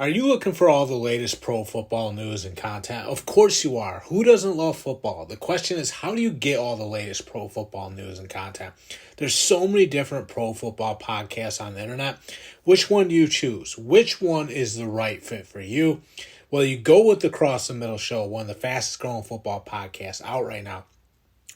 Are you looking for all the latest pro football news and content? Of course you are. Who doesn't love football? The question is, how do you get all the latest pro football news and content? There's so many different pro football podcasts on the internet. Which one do you choose? Which one is the right fit for you? Well, you go with the Cross the Middle Show, one of the fastest growing football podcasts out right now.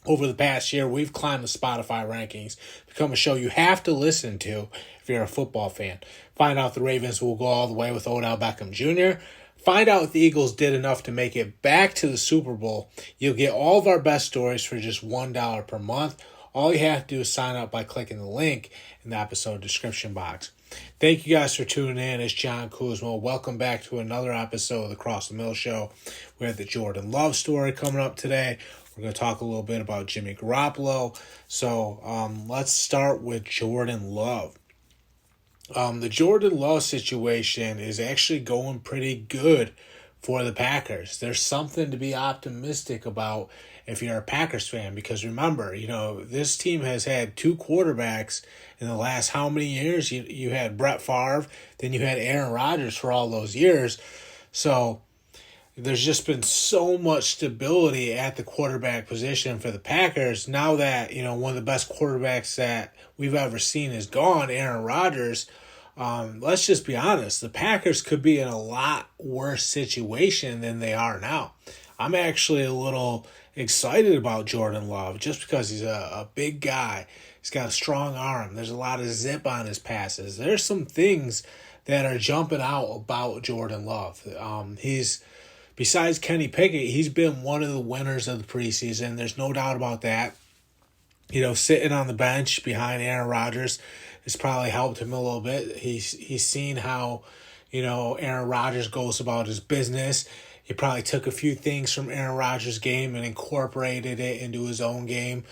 Over the past year, we've climbed the Spotify rankings, become a show you have to listen to if you're a football fan. Find out the Ravens will go all the way with Odell Beckham Jr. Find out if the Eagles did enough to make it back to the Super Bowl. You'll get all of our best stories for just $1 per month. All you have to do is sign up by clicking the link in the episode description box. Thank you guys for tuning in. It's John Kuzma. Welcome back to another episode of the Cross the Middle Show. We have the Jordan Love story coming up today. We're going to talk a little bit about Jimmy Garoppolo. So let's start with Jordan Love. The Jordan Love situation is actually going pretty good for the Packers. There's something to be optimistic about if you're a Packers fan, because remember, this team has had two quarterbacks in the last how many years? You had Brett Favre, then you had Aaron Rodgers for all those years. So there's just been so much stability at the quarterback position for the Packers. Now that, one of the best quarterbacks that we've ever seen is gone, Aaron Rodgers, let's just be honest, the Packers could be in a lot worse situation than they are now. I'm actually a little excited about Jordan Love just because he's a big guy. He's got a strong arm. There's a lot of zip on his passes. There's some things that are jumping out about Jordan Love. Besides Kenny Pickett, he's been one of the winners of the preseason. There's no doubt about that. Sitting on the bench behind Aaron Rodgers has probably helped him a little bit. He's seen how, Aaron Rodgers goes about his business. He probably took a few things from Aaron Rodgers' game and incorporated it into his own game.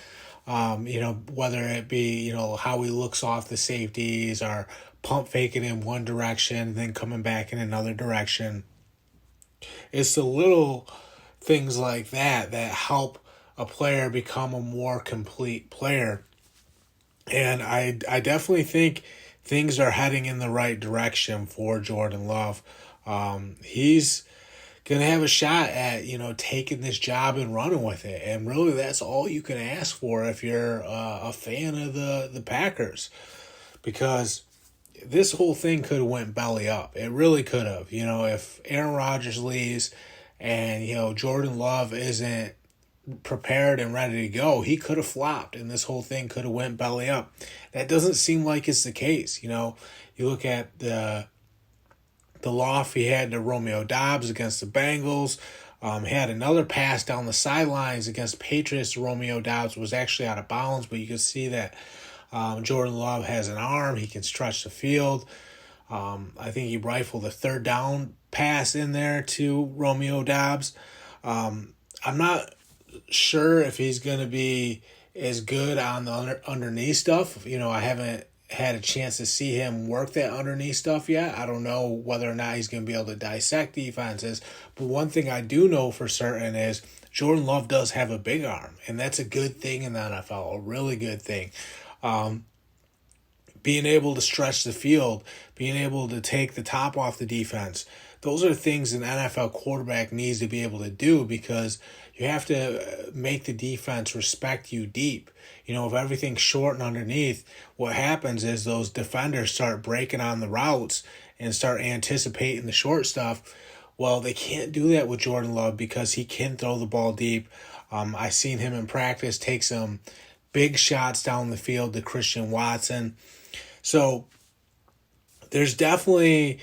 Whether it be, how he looks off the safeties or pump faking in one direction, then coming back in another direction. It's the little things like that help a player become a more complete player. And I definitely think things are heading in the right direction for Jordan Love. He's going to have a shot at, taking this job and running with it. And really, that's all you can ask for if you're a fan of the Packers. Because this whole thing could have went belly up. It really could have. If Aaron Rodgers leaves and, Jordan Love isn't prepared and ready to go, he could have flopped and this whole thing could have went belly up. That doesn't seem like it's the case. You look at the loss he had to Romeo Doubs against the Bengals. He had another pass down the sidelines against Patriots. Romeo Doubs was actually out of bounds, but you can see that Jordan Love has an arm. He can stretch the field. I think he rifled a third down pass in there to Romeo Doubs. I'm not sure if he's going to be as good on the underneath stuff. I haven't had a chance to see him work that underneath stuff yet. I don't know whether or not he's going to be able to dissect defenses. But one thing I do know for certain is Jordan Love does have a big arm, and that's a good thing in the NFL, a really good thing. Being able to stretch the field, being able to take the top off the defense, those are things an NFL quarterback needs to be able to do, because you have to make the defense respect you deep. If everything's short and underneath, what happens is those defenders start breaking on the routes and start anticipating the short stuff. Well, they can't do that with Jordan Love because he can throw the ball deep. I've seen him in practice take some big shots down the field to Christian Watson. So there's definitely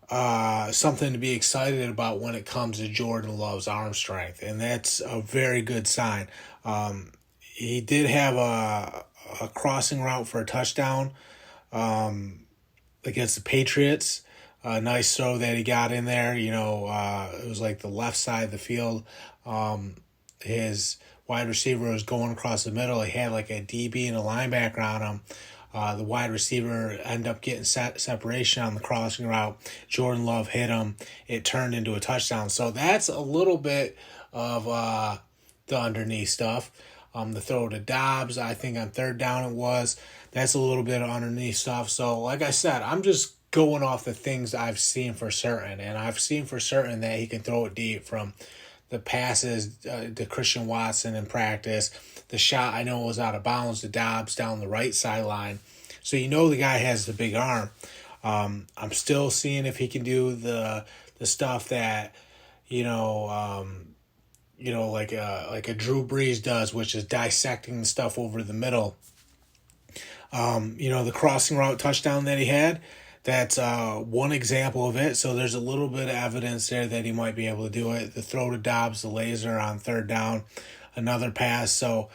something to be excited about when it comes to Jordan Love's arm strength, and that's a very good sign. He did have a crossing route for a touchdown against the Patriots. A nice throw that he got in there. It was like the left side of the field. His wide receiver was going across the middle. He had like a DB and a linebacker on him. The wide receiver ended up getting separation on the crossing route. Jordan Love hit him. It turned into a touchdown. So that's a little bit of the underneath stuff. The throw to Doubs, I think on third down it was. That's a little bit of underneath stuff. So like I said, I'm just going off the things I've seen for certain. And I've seen for certain that he can throw it deep, from the passes to Christian Watson in practice. The shot, I know, was out of bounds to Dobbs down the right sideline. So you know the guy has the big arm. I'm still seeing if he can do the stuff that, like a Drew Brees does, which is dissecting the stuff over the middle. The crossing route touchdown that he had, that's one example of it. So there's a little bit of evidence there that he might be able to do it. The throw to Dobbs, the laser on third down, another pass. So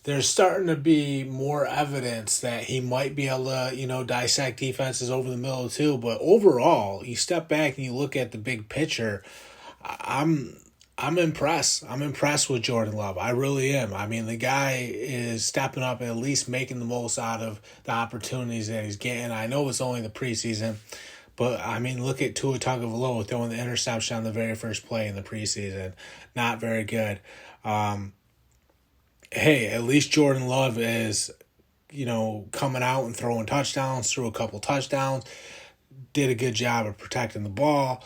there's starting to be more evidence that he might be able to, dissect defenses over the middle too. But overall, you step back and you look at the big picture, I'm impressed. I'm impressed with Jordan Love. I really am. I mean, the guy is stepping up and at least making the most out of the opportunities that he's getting. I know it's only the preseason, but I mean, look at Tua Tagovailoa throwing the interception on the very first play in the preseason. Not very good. Hey, at least Jordan Love is, coming out and throwing touchdowns, threw a couple touchdowns, did a good job of protecting the ball.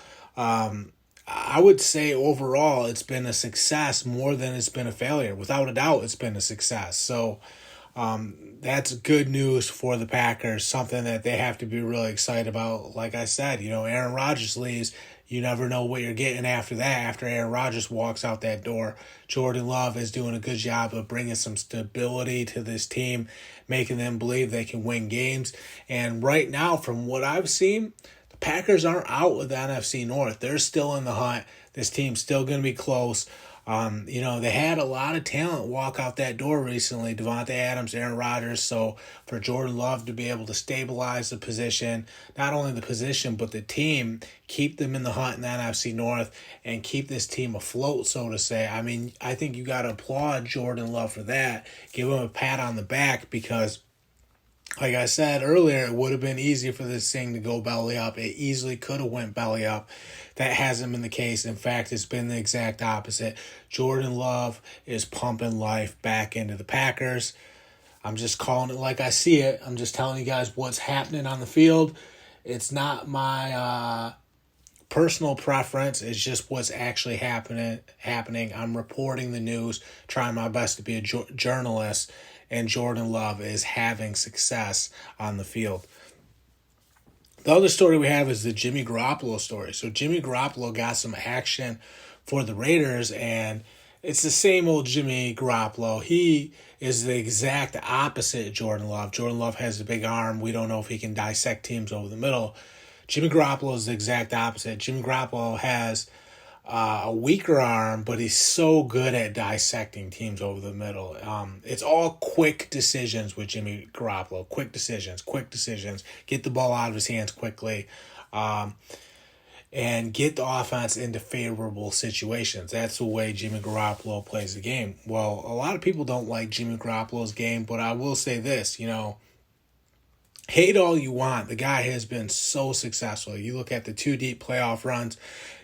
I would say overall it's been a success more than it's been a failure. Without a doubt, it's been a success. So that's good news for the Packers, something that they have to be really excited about. Like I said, Aaron Rodgers leaves. You never know what you're getting after that. After Aaron Rodgers walks out that door, Jordan Love is doing a good job of bringing some stability to this team, making them believe they can win games. And right now, from what I've seen, the Packers aren't out with the NFC North. They're still in the hunt. This team's still going to be close. They had a lot of talent walk out that door recently. Devontae Adams, Aaron Rodgers. So for Jordan Love to be able to stabilize the position, not only the position, but the team, keep them in the hunt in the NFC North and keep this team afloat, so to say. I mean, I think you got to applaud Jordan Love for that. Give him a pat on the back because, like I said earlier, it would have been easy for this thing to go belly up. It easily could have went belly up. That hasn't been the case. In fact, it's been the exact opposite. Jordan Love is pumping life back into the Packers. I'm just calling it like I see it. I'm just telling you guys what's happening on the field. It's not my personal preference. It's just what's actually happening. I'm reporting the news, trying my best to be a journalist, and Jordan Love is having success on the field. The other story we have is the Jimmy Garoppolo story. So Jimmy Garoppolo got some action for the Raiders, and it's the same old Jimmy Garoppolo. He is the exact opposite of Jordan Love. Jordan Love has a big arm. We don't know if he can dissect teams over the middle. Jimmy Garoppolo is the exact opposite. Jimmy Garoppolo has a weaker arm, but he's so good at dissecting teams over the middle. It's all quick decisions with Jimmy Garoppolo. Quick decisions. Get the ball out of his hands quickly, and get the offense into favorable situations. That's the way Jimmy Garoppolo plays the game. Well, a lot of people don't like Jimmy Garoppolo's game, but I will say this, hate all you want. The guy has been so successful. You look at the 2 deep playoff runs.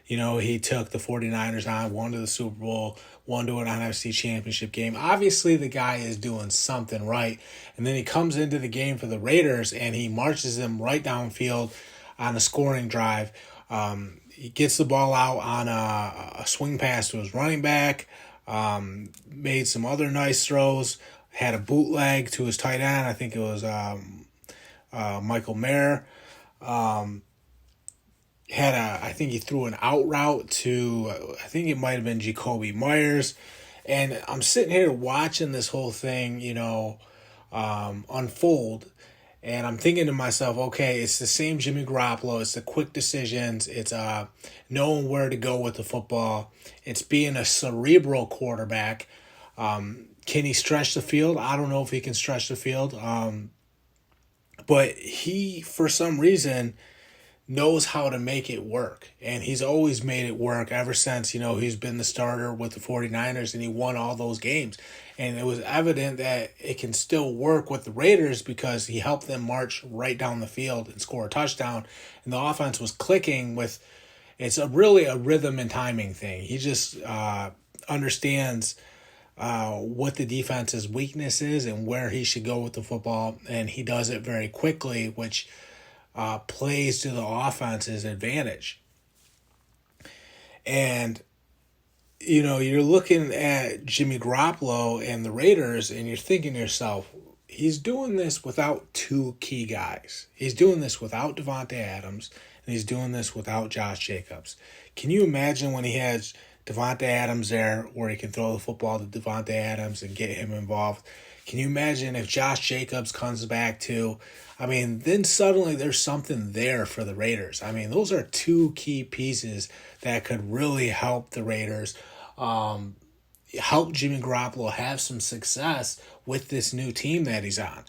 He took the 49ers on, won to the Super Bowl, won to an NFC championship game. Obviously, the guy is doing something right. And then he comes into the game for the Raiders, and he marches them right downfield on a scoring drive. He gets the ball out on a swing pass to his running back, made some other nice throws, had a bootleg to his tight end. I think it was Michael Mayer. I think he threw an out route to, I think it might have been Jacoby Myers. And I'm sitting here watching this whole thing, unfold. And I'm thinking to myself, okay, it's the same Jimmy Garoppolo. It's the quick decisions. It's knowing where to go with the football. It's being a cerebral quarterback. Can he stretch the field? I don't know if he can stretch the field. But he, for some reason, knows how to make it work. And he's always made it work ever since, he's been the starter with the 49ers and he won all those games. And it was evident that it can still work with the Raiders because he helped them march right down the field and score a touchdown. And the offense was clicking with, it's really a rhythm and timing thing. He just understands what the defense's weakness is and where he should go with the football. And he does it very quickly, which plays to the offense's advantage. And, you're looking at Jimmy Garoppolo and the Raiders, and you're thinking to yourself, he's doing this without two key guys. He's doing this without Davante Adams, and he's doing this without Josh Jacobs. Can you imagine when he has Davante Adams there, where he can throw the football to Davante Adams and get him involved? Can you imagine if Josh Jacobs comes back too? Then suddenly there's something there for the Raiders. Those are two key pieces that could really help the Raiders, help Jimmy Garoppolo have some success with this new team that he's on.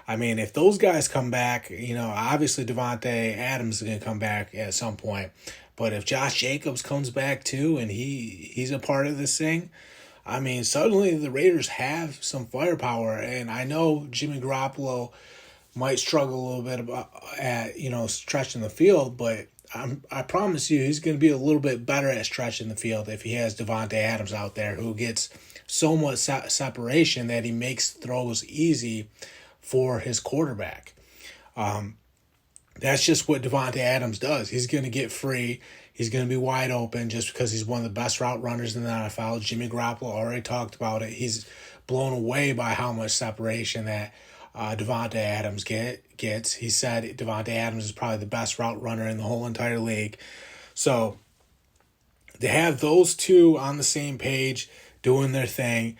If those guys come back, obviously Davante Adams is going to come back at some point. But if Josh Jacobs comes back too and he's a part of this thing, suddenly the Raiders have some firepower. And I know Jimmy Garoppolo might struggle a little bit at stretching the field, but I promise you he's going to be a little bit better at stretching the field if he has Davante Adams out there, who gets so much separation that he makes throws easy for his quarterback. That's just what Davante Adams does. He's going to get free. He's going to be wide open just because he's one of the best route runners in the NFL. Jimmy Garoppolo already talked about it. He's blown away by how much separation that Davante Adams gets. He said Davante Adams is probably the best route runner in the whole entire league. So they have those two on the same page doing their thing.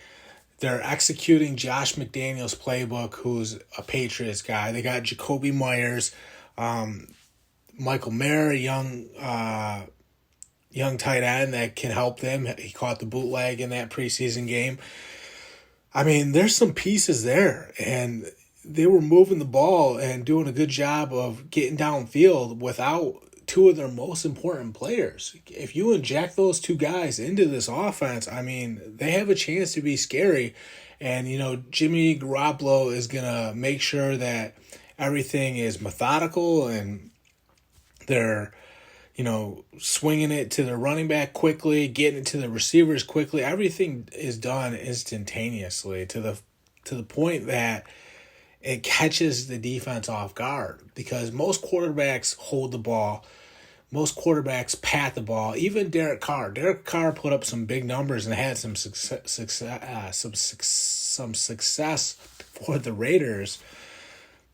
They're executing Josh McDaniels' playbook, who's a Patriots guy. They got Jacoby Myers, Michael Mayer, young tight end that can help them. He caught the bootleg in that preseason game. There's some pieces there, and they were moving the ball and doing a good job of getting downfield without two of their most important players. If you inject those two guys into this offense, they have a chance to be scary. And, Jimmy Garoppolo is going to make sure that everything is methodical and they're, swinging it to the running back quickly, getting it to the receivers quickly. Everything is done instantaneously to the point that it catches the defense off guard, because most quarterbacks hold the ball. Most quarterbacks pat the ball. Even Derek Carr. Derek Carr put up some big numbers and had some success for the Raiders,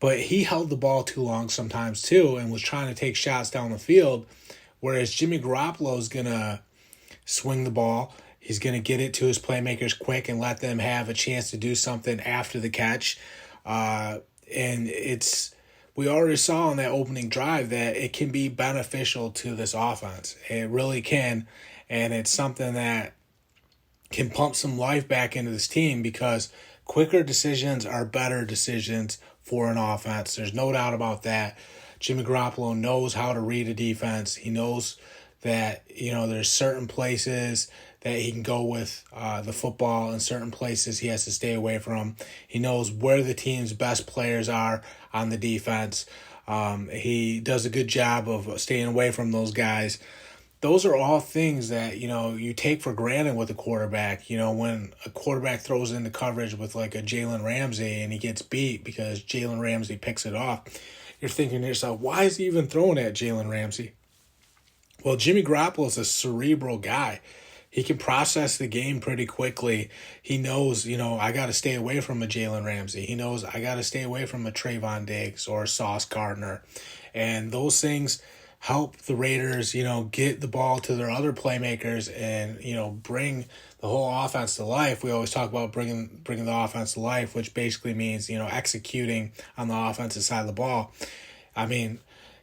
but he held the ball too long sometimes too and was trying to take shots down the field, whereas Jimmy Garoppolo is going to swing the ball. He's going to get it to his playmakers quick and let them have a chance to do something after the catch. We already saw in that opening drive that it can be beneficial to this offense. It really can. And it's something that can pump some life back into this team, because quicker decisions are better decisions for an offense. There's no doubt about that. Jimmy Garoppolo knows how to read a defense. He knows that, there's certain places that he can go with the football, and certain places he has to stay away from. He knows where the team's best players are on the defense. He does a good job of staying away from those guys. Those are all things that, you take for granted with a quarterback. When a quarterback throws into coverage with like a Jalen Ramsey and he gets beat because Jalen Ramsey picks it off, you're thinking to yourself, why is he even throwing at Jalen Ramsey? Well, Jimmy Garoppolo is a cerebral guy. He can process the game pretty quickly. He knows, I got to stay away from a Jalen Ramsey. He knows I got to stay away from a Trayvon Diggs or a Sauce Gardner. And those things help the Raiders, get the ball to their other playmakers and, bring the whole offense to life. We always talk about bringing the offense to life, which basically means, executing on the offensive side of the ball.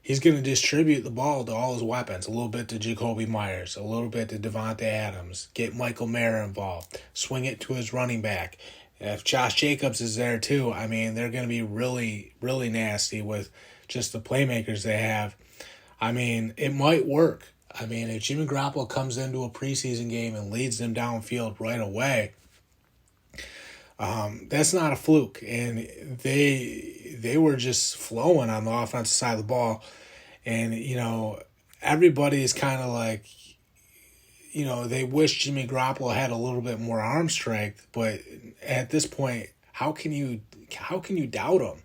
He's going to distribute the ball to all his weapons, a little bit to Jacoby Myers, a little bit to Davante Adams, get Michael Mayer involved, swing it to his running back. If Josh Jacobs is there too, they're going to be really, really nasty with just the playmakers they have. It might work. If Jimmy Garoppolo comes into a preseason game and leads them downfield right away, that's not a fluke. And they were just flowing on the offensive side of the ball. And, everybody is kind of like, they wish Jimmy Garoppolo had a little bit more arm strength. But at this point, how can you doubt him?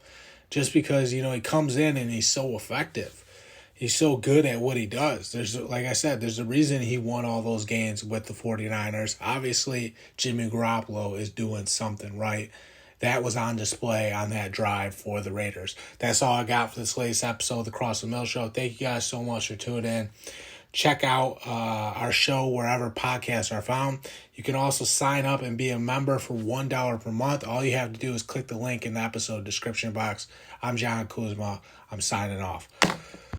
just because, he comes in and he's so effective. He's so good at what he does. Like I said, there's a reason he won all those games with the 49ers. Obviously, Jimmy Garoppolo is doing something right. That was on display on that drive for the Raiders. That's all I got for this latest episode of the Cross the Mill Show. Thank you guys so much for tuning in. Check out our show wherever podcasts are found. You can also sign up and be a member for $1 per month. All you have to do is click the link in the episode description box. I'm John Kuzma. I'm signing off.